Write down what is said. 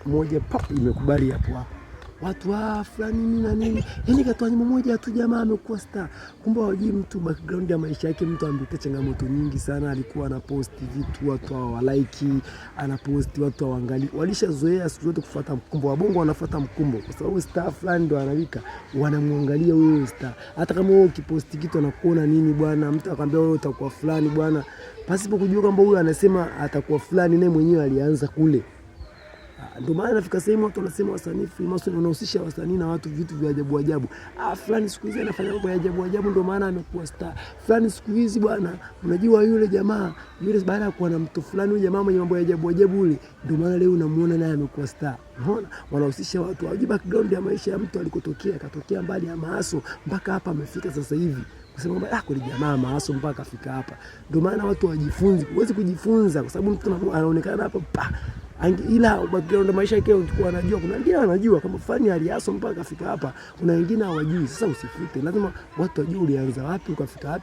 Moja pap imekubali hapo. Watu fulani nini na nini. Yaani katoa nyimbo moja tu jamaa amekuwa star. Kumbe hawajui mtu background ya maisha yake, mtu amepita changamoto nyingi sana, alikuwa anaposti vitu watu hawalike, anaposti watu hawaangalii. Walishazoea siku zote kufuata mkumbo. Wabongo wanafuata mkumbo. Kwa sababu star fulani ndo analika, wanamwangalia huyo star. Hata kama wewe ukiposti kitu anakuona nini bwana, mtu akwambia wewe utakuwa fulani bwana, pasipo kujua kwamba huyo anasema atakuwa fulani naye mwenyewe alianza kule. Ndio maana nafika sehemu watu wanasema wasanii Freemason wanahusisha wasanii na watu vitu vya ajabu ajabu. Fulani siku hizi anafanya mambo ya ajabu ajabu ndio maana amekuwa star. Fulani siku hizi bwana, unajua yule jamaa, yule baada ya kuwa na mtu fulani yule jamaa mwenye mambo ya ajabu ajabu yule, ndio maana leo unamuona naye amekuwa star. Unaona? Wanahusisha watu, hawajui background ya maisha ya mtu alikotokea, katokea mbali ya maaso mpaka hapa amefika sasa hivi. Kusema kwamba kwa jamaa maaso mpaka afika hapa. Ndio maana watu wajifunze. Huwezi kujifunza kwa sababu mtu anaonekana hapa ila background maisha yake ulikuwa unajua. Kuna wengine wanajua kama fani aliaso mpaka afika hapa, kuna wengine hawajui. Sasa usifute, lazima watu wajue ulianza wapi ukafika wapi.